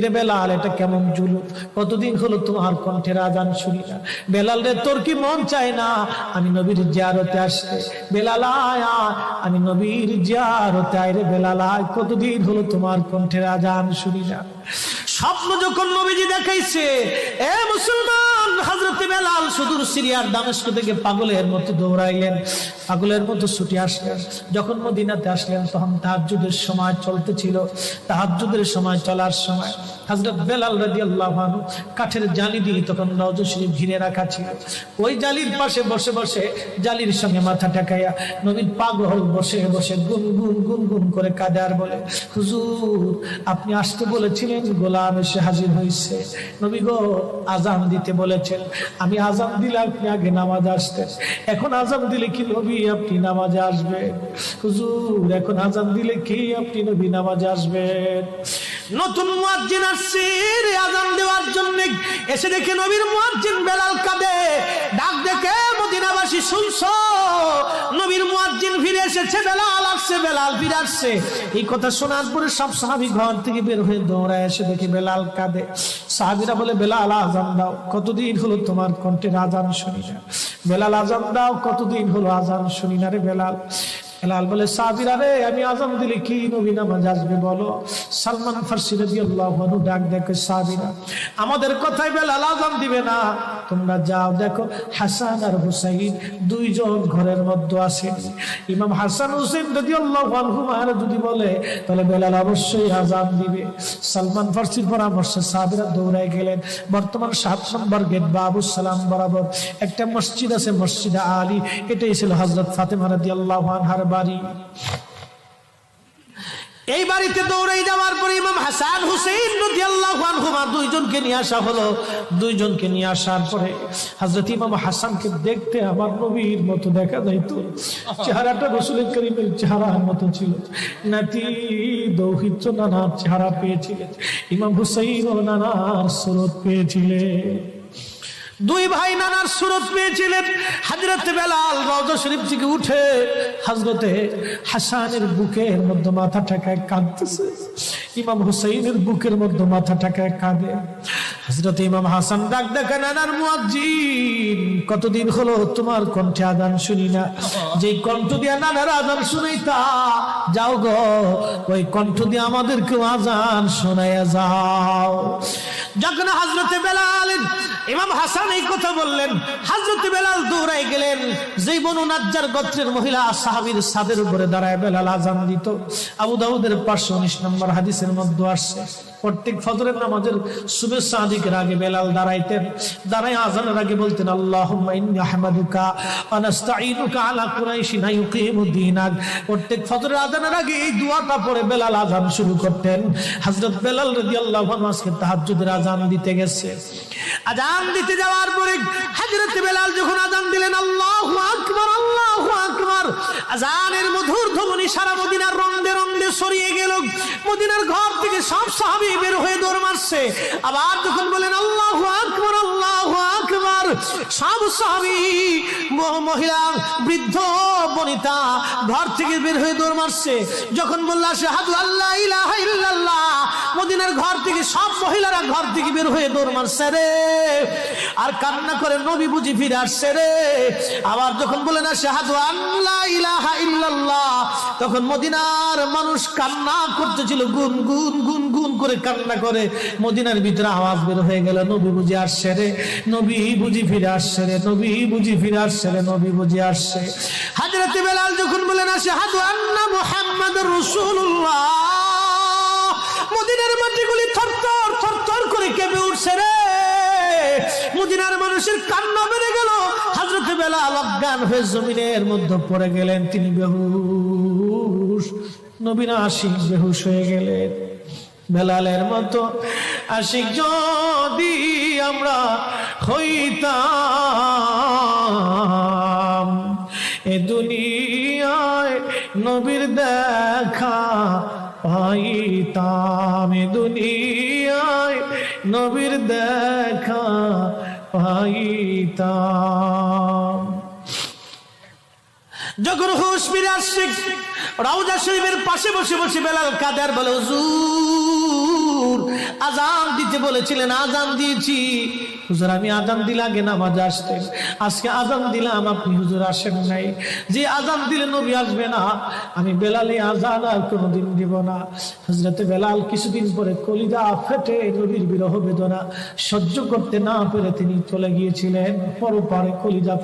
রে বেলাল, এটা কেমন জুলুম! কতদিন হলো তোমার কণ্ঠের আজান শুনি না। বেলাল রে, তোর কি মন চায় না আমি নবীর জিয়ারতে আসতে? বেলাল আয়, আমি নবীর জিয়ারতে আয় রে বেলাল আয়, কতদিন হলো তোমার কণ্ঠের আজান শুনি না। স্বপ্ন যখন নবীজি দেখাইছে, এ মুসলমান, হযরত বেলাল সুদূর সিরিয়ার দামেস্ক থেকে পাগলের মতো দৌড়াইলেন, পাগলের মতো ছুটে আসলেন। যখন মদিনাতে আসলেন তখন তাহাজ্জুদের সময় চলতেছিল। তাহাজ্জুদের সময় চলার সময় হযরত বেলাল রাদিয়াল্লাহু আনহু কাঠের জালি দিয়ে তখন রওজা শরীফ ঘিরে রাখা ছিল। ওই জালির পাশে বসে বসে জালির সঙ্গে মাথা ঠেকাইয়া নবীর পাগল বসে বসে গুনগুন গুনগুন করে কাঁদে আর বলে, হুজুর আপনি আসতে বলেছিলেন, গোলাম এসে হাজির হয়েছে। নবী গো, আজান দিতে বলেছেন, আমি আজান দিলে আপনি আগে নামাজে আসতেন, এখন আজান দিলে কি নবী আপনি নামাজে আসবেন? হুজুর এখন আজান দিলে কি আপনি নবী নামাজে আসবেন? নতুন মুয়াজ্জিন আসছে আজান দেওয়ার জন্য, এসে দেখে নবীর মুয়াজ্জিন বেলাল কাঁদে। ডাক দেখে মদিনাবাসী, শুনছো নবীর মুয়াজ্জিন ফিরে এসেছে, বেলাল আসছে, বেলাল ফিরে আসছে। এই কথা শোনার পরে সব সাহাবী ঘর থেকে বের হয়ে দৌড়ায় এসে দেখে বেলাল কাঁদে। সাহাবীরা বলে, বেলাল আজান দাও, কতদিন হলো তোমার কণ্ঠের আজান শুনি না। বেলাল আজান দাও, কতদিন হলো আজান শুনি না রে বেলাল। বেলাল বলে, সাহাবীরা রে, আমি আজান দিলে কি নবী নামাজ আসবে বলো? সালমান ফারসি রাদিয়াল্লাহু আনহু ডাক দেখে, সাহাবীরা আমাদের কথায় বেলাল আজান দিবে না, তোমরা যাও দেখো হাসান আর হুসাইন দুইজন ঘরের মধ্যে আছেন। ইমাম হাসান হুসাইন রাদিয়াল্লাহু আনহুমা যদি বলে তাহলে বেলাল অবশ্যই আজান দিবে। সালমান ফারসির পরামর্শে সাহাবীরা দৌড়ায় গেলেন। বর্তমান 7 নম্বর গেট বাবু সালাম বরাবর একটা মসজিদ আছে, মসজিদে আলী। এটাই ছিল হযরত ফাতেমা রাদিয়াল্লাহু আনহার বাড়ি। এই বাড়িতে দৌড়াই যাওয়ার পরে ইমাম হাসান হুসাইন রাদিয়াল্লাহু আনহুমা দুইজনকে নিয়ে আসা হলো। দুইজনকে নিয়ে আসার পরে হযরত ইমাম হাসানকে দেখতে আমার নবীর মতো দেখা যাইতো, চেহারাটা রাসূল করিমের চেহারার মতো ছিল। নাতি দৌহিত্র নানার চেহারা পেয়েছিলেন, ইমাম হুসাইন ও নানার সুরত পেয়েছিলেন। দুই ভাই নানার সুরত পেয়েছিলেন। হযরত বেলাল রওজা শরীফ থেকে উঠে হযরতে হাসানের বুকের মধ্যে মাথা ঠেকায় কাঁদতেছে, ইমাম হুসাইনের বুকের মধ্যে মাথা ঠেকায় কাঁদে। হযরত ইমাম হাসান ডাক দেখে, নানার মুয়াজ্জিন, কতদিন হলো তোমার কণ্ঠে আজান শুনি না। যেই কণ্ঠ দিয়ে নানার আজান শুনাইতা, যাও গো ওই কণ্ঠ দিয়ে আমাদেরকেও আজান শোনাইয়া যাও। যখন হযরত বেলাল ইমাম হাসান এই কথা বললেন, হযরত বেলাল দৌড়াই গেলেন। যেই বনু নাজ্জার গোত্রের মহিলা সাহাবীর ছাদের উপরে দাঁড়ায় বেলাল আজান দিত। আবু দাউদের 519 নম্বর হাদিসের মধ্যে আসছে, প্রত্যেক ফজরের নামাজের শুভেচ্ছা আদিকের আগে বেলাল দাঁড়াইতেন। দাঁড়ায় আজানের আগে বলতেন, আল্লাহুম্মা ইন্নী আহমাদুকা ওয়া নাস্তাঈনুকা আলা কুরাইশিন ইউকিমুদ্দীনাক। প্রত্যেক ফজরের আজানের আগে এই দোয়াটা পড়ে বেলাল আজান শুরু করতেন। হযরত বেলাল রাদিয়াল্লাহু আনহু আজকে তাহাজ্জুদের আজান দিতে গেছে। আজান দিতে যাওয়ার পরে হযরত বেলাল যখন আজান দিলেন, আল্লাহু আকবার, আল্লাহু আকবার, আজানের মধুর ধ্বনি সারা মদিনার রন্দে রন্দে ছড়িয়ে গেল। মদিনার ঘর থেকে সব সাহাবী বের হয়ে দৌড় মারছে। আবার যখন বলেন আল্লাহু আকবার, আল্লাহু আকবার, সব সাহাবী, মহিলা, বৃদ্ধ, বনিতা ঘর থেকে বের হয়ে দৌড় মারছে। যখন বলল আশহাদু আল্লা ইলাহা ইল্লাল্লাহ, মদিনার ঘর থেকে সব মহিলারা ঘর থেকে বের হয়ে দৌড় মারছে রে, আর কান্না করে নবী বুঝি ফিরে আসছে রে। আবার যখন বলেন আশহাদু আল্লা ইলাহা ইল্লাল্লাহ, তখন মদিনার মানুষ কান্না করতেছিল, গুন গুন গুন গুন করে কান্না করে। মদিনার ভিতরে আওয়াজ বের হয়ে গেল, নবী বুঝি আসছে রে, নবী বুঝি ফিরে আসছে রে, নবী বুঝি ফিরে আসছে রে, নবী বুঝি আসছে। হযরত বেলাল যখন বলেন আশহাদু আন্না মুহাম্মাদুর রাসূলুল্লাহ, মদিনার মাটিগুলি থরথর থরথর করে কেঁপে উঠছে রে। মদিনার মানুষের কান্না বেড়ে গেল। হযরত বেলাল অজ্ঞান হয়ে জমিনের মধ্যে পড়ে গেলেন, তিনি বেহুশ। নবীর আশিক বেহুশ হয়ে গেলেন। বেলালের মতো আশিক যদি আমরা হইতাম, এ দুনিয়ায় নবীর দেখা পাইতাম, এ দুনিয়ায় নবীর দেখা পাইতাম। যখন হুঁশ ফিরে আসছে, রওজা শরীফের পাশে বসে বসে বেলাল কাদের বলে, হুজুর হুজুর আজান দিতে বলেছিলেন, আজান দিয়েছি হুজুর, আমি আজান দিলে আগে নামাজে আসতেন, আজকে আজান দিলাম আপনি হুজুর আসেন নাই। যে আজান দিলে নবী আসবে না, আমি বেলালে আজান আর কোনোদিন দিব না। হযরতে বেলাল কিছুদিন পরে কলিজা ফেটে নবীর বিরহ বেদনা সহ্য করতে না পেরে তিনি চলে গিয়েছিলেন পরপারে কলিজা